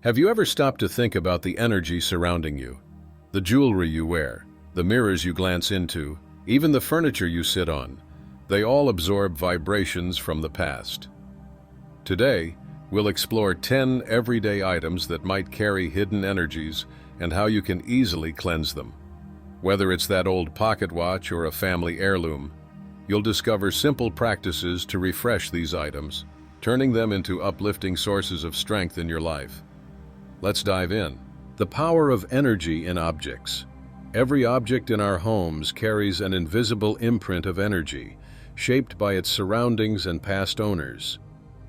Have you ever stopped to think about the energy surrounding you? The jewelry you wear, the mirrors you glance into, even the furniture you sit on, they all absorb vibrations from the past. Today, we'll explore 10 everyday items that might carry hidden energies and how you can easily cleanse them. Whether it's that old pocket watch or a family heirloom, you'll discover simple practices to refresh these items, turning them into uplifting sources of strength in your life. Let's dive in. The power of energy in objects. Every object in our homes carries an invisible imprint of energy, shaped by its surroundings and past owners.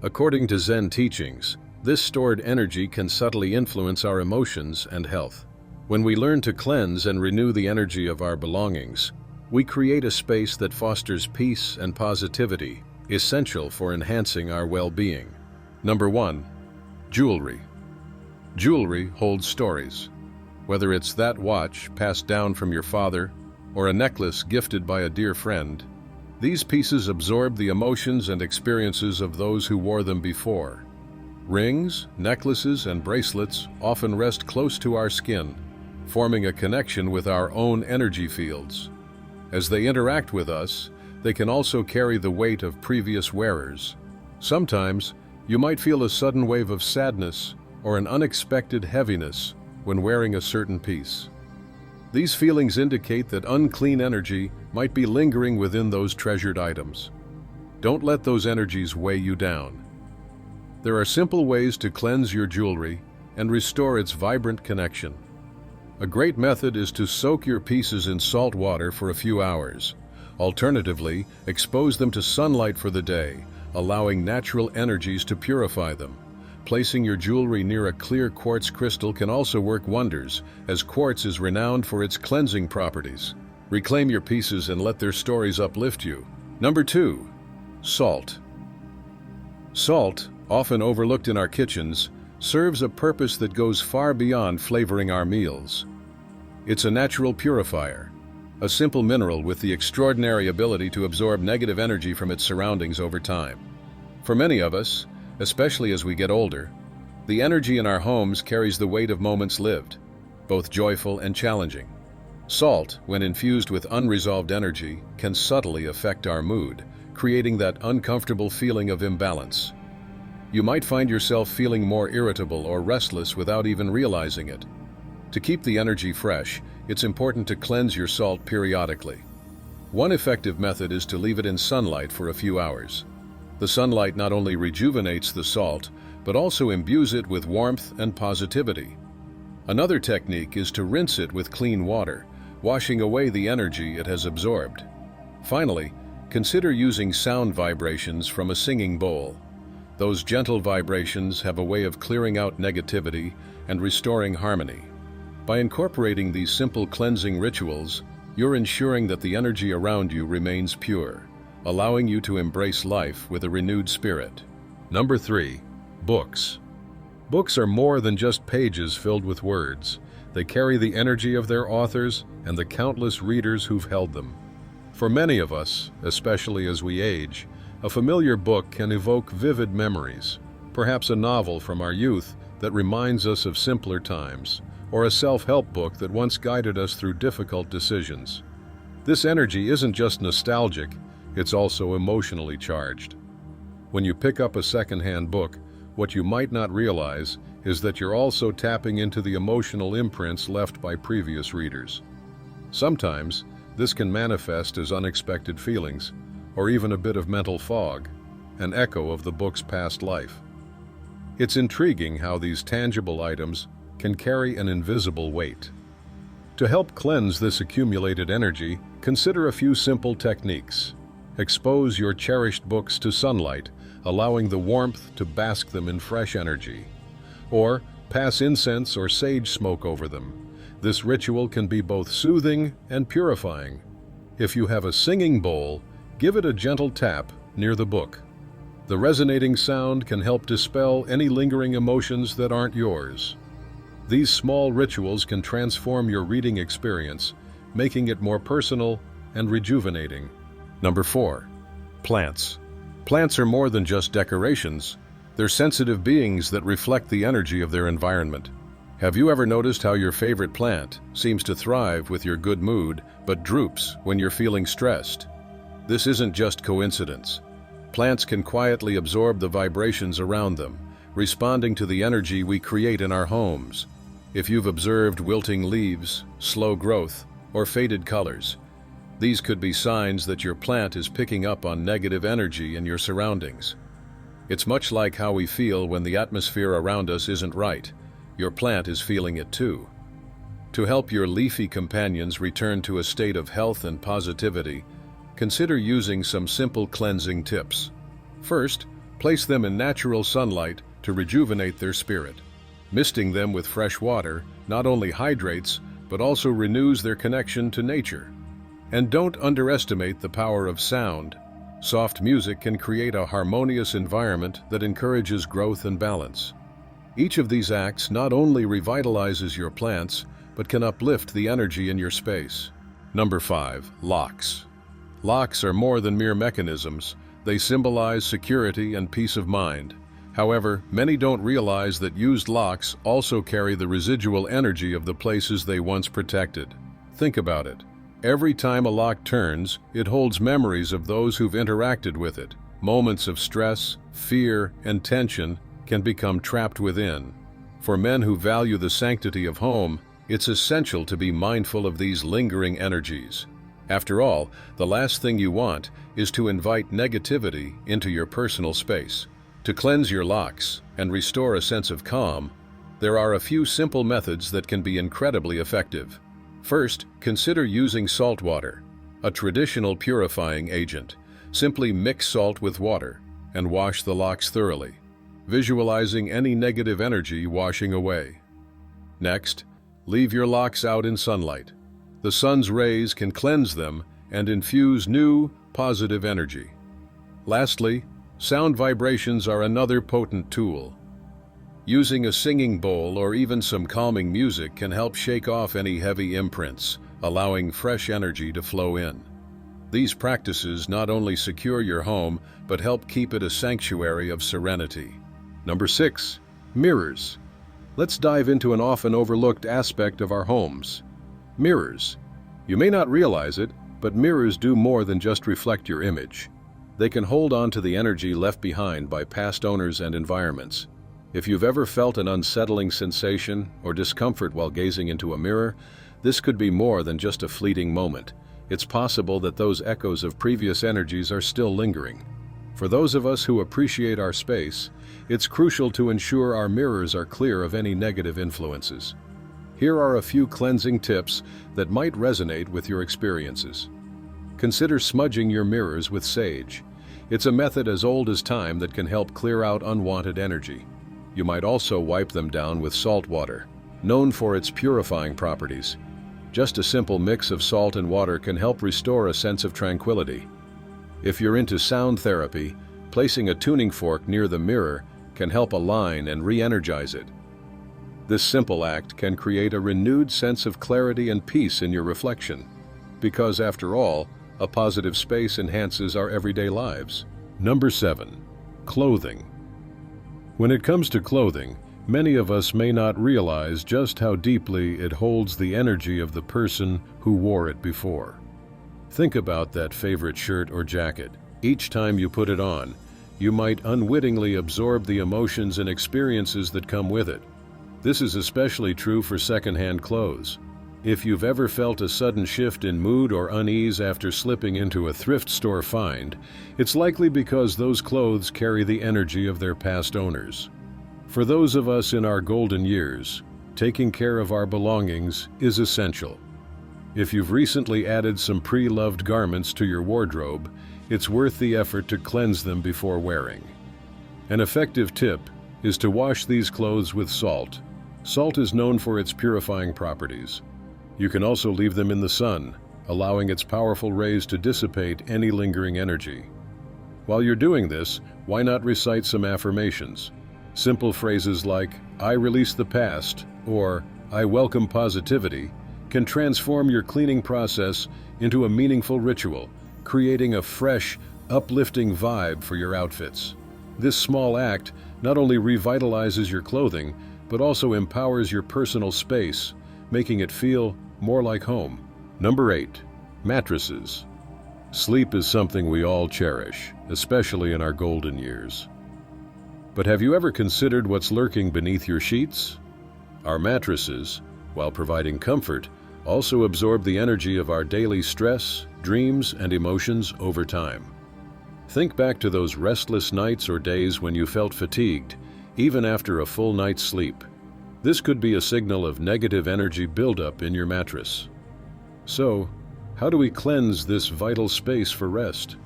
According to Zen teachings, this stored energy can subtly influence our emotions and health. When we learn to cleanse and renew the energy of our belongings, we create a space that fosters peace and positivity, essential for enhancing our well-being. Number 1. Jewelry. Jewelry holds stories. Whether it's that watch passed down from your father or a necklace gifted by a dear friend, these pieces absorb the emotions and experiences of those who wore them before. Rings, necklaces, and bracelets often rest close to our skin, forming a connection with our own energy fields. As they interact with us, they can also carry the weight of previous wearers. Sometimes, you might feel a sudden wave of sadness or an unexpected heaviness when wearing a certain piece. These feelings indicate that unclean energy might be lingering within those treasured items. Don't let those energies weigh you down. There are simple ways to cleanse your jewelry and restore its vibrant connection. A great method is to soak your pieces in salt water for a few hours. Alternatively, expose them to sunlight for the day, allowing natural energies to purify them. Placing your jewelry near a clear quartz crystal can also work wonders, as quartz is renowned for its cleansing properties. Reclaim your pieces and let their stories uplift you. Number 2. Salt. Salt, often overlooked in our kitchens, serves a purpose that goes far beyond flavoring our meals. It's a natural purifier, a simple mineral with the extraordinary ability to absorb negative energy from its surroundings over time. For many of us, especially as we get older, the energy in our homes carries the weight of moments lived, both joyful and challenging. Salt, when infused with unresolved energy, can subtly affect our mood, creating that uncomfortable feeling of imbalance. You might find yourself feeling more irritable or restless without even realizing it. To keep the energy fresh, it's important to cleanse your salt periodically. One effective method is to leave it in sunlight for a few hours. The sunlight not only rejuvenates the salt, but also imbues it with warmth and positivity. Another technique is to rinse it with clean water, washing away the energy it has absorbed. Finally, consider using sound vibrations from a singing bowl. Those gentle vibrations have a way of clearing out negativity and restoring harmony. By incorporating these simple cleansing rituals, you're ensuring that the energy around you remains pure, allowing you to embrace life with a renewed spirit. Number 3. Books. Books are more than just pages filled with words. They carry the energy of their authors and the countless readers who've held them. For many of us, especially as we age, a familiar book can evoke vivid memories, perhaps a novel from our youth that reminds us of simpler times, or a self-help book that once guided us through difficult decisions. This energy isn't just nostalgic, it's also emotionally charged. When you pick up a secondhand book, what you might not realize is that you're also tapping into the emotional imprints left by previous readers. Sometimes, this can manifest as unexpected feelings, or even a bit of mental fog, an echo of the book's past life. It's intriguing how these tangible items can carry an invisible weight. To help cleanse this accumulated energy, consider a few simple techniques. Expose your cherished books to sunlight, allowing the warmth to bask them in fresh energy. Or pass incense or sage smoke over them. This ritual can be both soothing and purifying. If you have a singing bowl, give it a gentle tap near the book. The resonating sound can help dispel any lingering emotions that aren't yours. These small rituals can transform your reading experience, making it more personal and rejuvenating. Number 4. Plants. Plants are more than just decorations. They're sensitive beings that reflect the energy of their environment. Have you ever noticed how your favorite plant seems to thrive with your good mood, but droops when you're feeling stressed? This isn't just coincidence. Plants can quietly absorb the vibrations around them, responding to the energy we create in our homes. If you've observed wilting leaves, slow growth, or faded colors, these could be signs that your plant is picking up on negative energy in your surroundings. It's much like how we feel when the atmosphere around us isn't right. Your plant is feeling it too. To help your leafy companions return to a state of health and positivity, consider using some simple cleansing tips. First, place them in natural sunlight to rejuvenate their spirit. Misting them with fresh water not only hydrates, but also renews their connection to nature. And don't underestimate the power of sound. Soft music can create a harmonious environment that encourages growth and balance. Each of these acts not only revitalizes your plants, but can uplift the energy in your space. Number 5. Locks. Locks are more than mere mechanisms. They symbolize security and peace of mind. However, many don't realize that used locks also carry the residual energy of the places they once protected. Think about it. Every time a lock turns, it holds memories of those who've interacted with it. Moments of stress, fear, and tension can become trapped within. For men who value the sanctity of home, it's essential to be mindful of these lingering energies. After all, the last thing you want is to invite negativity into your personal space. To cleanse your locks and restore a sense of calm, there are a few simple methods that can be incredibly effective. First, consider using salt water, a traditional purifying agent. Simply mix salt with water and wash the locks thoroughly, visualizing any negative energy washing away. Next, leave your locks out in sunlight. The sun's rays can cleanse them and infuse new, positive energy. Lastly, sound vibrations are another potent tool. Using a singing bowl or even some calming music can help shake off any heavy imprints, allowing fresh energy to flow in. These practices not only secure your home, but help keep it a sanctuary of serenity. Number 6. Mirrors. Let's dive into an often overlooked aspect of our homes. Mirrors. You may not realize it, but mirrors do more than just reflect your image. They can hold on to the energy left behind by past owners and environments. If you've ever felt an unsettling sensation or discomfort while gazing into a mirror, this could be more than just a fleeting moment. It's possible that those echoes of previous energies are still lingering. For those of us who appreciate our space, it's crucial to ensure our mirrors are clear of any negative influences. Here are a few cleansing tips that might resonate with your experiences. Consider smudging your mirrors with sage. It's a method as old as time that can help clear out unwanted energy. You might also wipe them down with salt water, known for its purifying properties. Just a simple mix of salt and water can help restore a sense of tranquility. If you're into sound therapy, placing a tuning fork near the mirror can help align and re-energize it. This simple act can create a renewed sense of clarity and peace in your reflection, because after all, a positive space enhances our everyday lives. Number 7. Clothing. When it comes to clothing, many of us may not realize just how deeply it holds the energy of the person who wore it before. Think about that favorite shirt or jacket. Each time you put it on, you might unwittingly absorb the emotions and experiences that come with it. This is especially true for secondhand clothes. If you've ever felt a sudden shift in mood or unease after slipping into a thrift store find, it's likely because those clothes carry the energy of their past owners. For those of us in our golden years, taking care of our belongings is essential. If you've recently added some pre-loved garments to your wardrobe, it's worth the effort to cleanse them before wearing. An effective tip is to wash these clothes with salt. Salt is known for its purifying properties. You can also leave them in the sun, allowing its powerful rays to dissipate any lingering energy. While you're doing this, why not recite some affirmations? Simple phrases like, "I release the past," or "I welcome positivity," can transform your cleaning process into a meaningful ritual, creating a fresh, uplifting vibe for your outfits. This small act not only revitalizes your clothing, but also empowers your personal space, making it feel more like home. Number 8. Mattresses. Sleep is something we all cherish, especially in our golden years. But have you ever considered what's lurking beneath your sheets? Our mattresses, while providing comfort, also absorb the energy of our daily stress, dreams, and emotions over time. Think back to those restless nights or days when you felt fatigued, even after a full night's sleep. This could be a signal of negative energy buildup in your mattress. So, how do we cleanse this vital space for rest?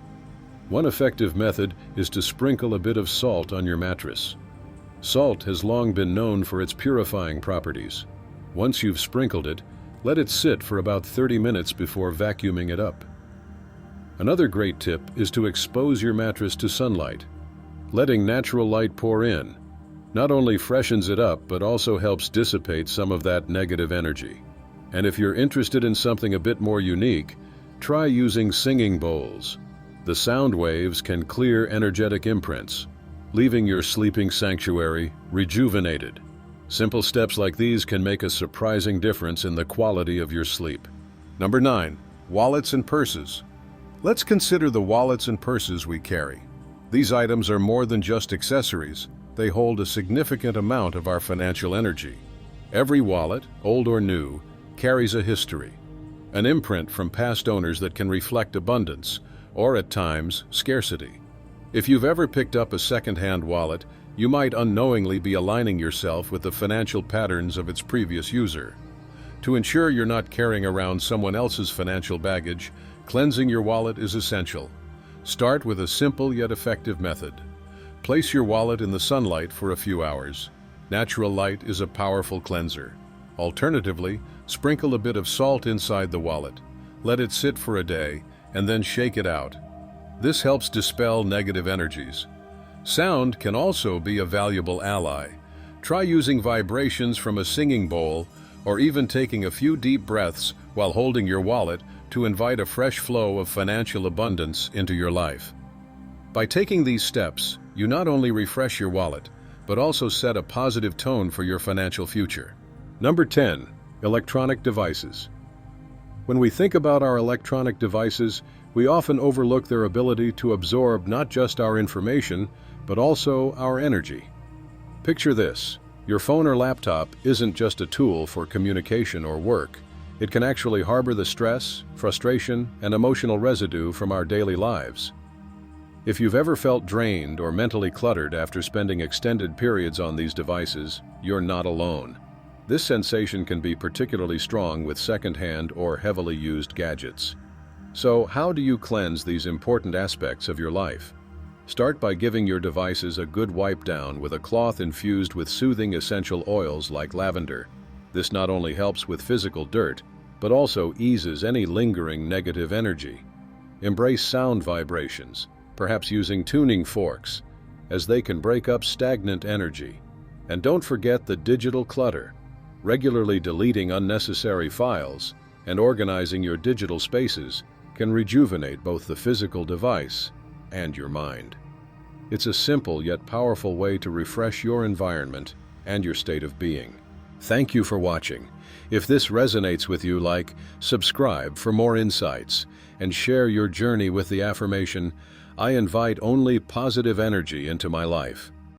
One effective method is to sprinkle a bit of salt on your mattress. Salt has long been known for its purifying properties. Once you've sprinkled it, let it sit for about 30 minutes before vacuuming it up. Another great tip is to expose your mattress to sunlight. Letting natural light pour in not only freshens it up, but also helps dissipate some of that negative energy. And if you're interested in something a bit more unique, try using singing bowls. The sound waves can clear energetic imprints, leaving your sleeping sanctuary rejuvenated. Simple steps like these can make a surprising difference in the quality of your sleep. Number 9. Wallets and purses. Let's consider the wallets and purses we carry. These items are more than just accessories. They hold a significant amount of our financial energy. Every wallet, old or new, carries a history, an imprint from past owners that can reflect abundance, or at times, scarcity. If you've ever picked up a secondhand wallet, you might unknowingly be aligning yourself with the financial patterns of its previous user. To ensure you're not carrying around someone else's financial baggage, cleansing your wallet is essential. Start with a simple yet effective method. Place your wallet in the sunlight for a few hours. Natural light is a powerful cleanser. Alternatively, sprinkle a bit of salt inside the wallet. Let it sit for a day, and then shake it out. This helps dispel negative energies. Sound can also be a valuable ally. Try using vibrations from a singing bowl, or even taking a few deep breaths while holding your wallet to invite a fresh flow of financial abundance into your life. By taking these steps, you not only refresh your wallet, but also set a positive tone for your financial future. Number 10. Electronic devices. When we think about our electronic devices, we often overlook their ability to absorb not just our information, but also our energy. Picture this. Your phone or laptop isn't just a tool for communication or work. It can actually harbor the stress, frustration, and emotional residue from our daily lives. If you've ever felt drained or mentally cluttered after spending extended periods on these devices, you're not alone. This sensation can be particularly strong with secondhand or heavily used gadgets. So, how do you cleanse these important aspects of your life? Start by giving your devices a good wipe down with a cloth infused with soothing essential oils like lavender. This not only helps with physical dirt, but also eases any lingering negative energy. Embrace sound vibrations, perhaps using tuning forks, as they can break up stagnant energy. And don't forget the digital clutter. Regularly deleting unnecessary files and organizing your digital spaces can rejuvenate both the physical device and your mind. It's a simple yet powerful way to refresh your environment and your state of being. Thank you for watching. If this resonates with you, subscribe for more insights, and share your journey with the affirmation, "I invite only positive energy into my life."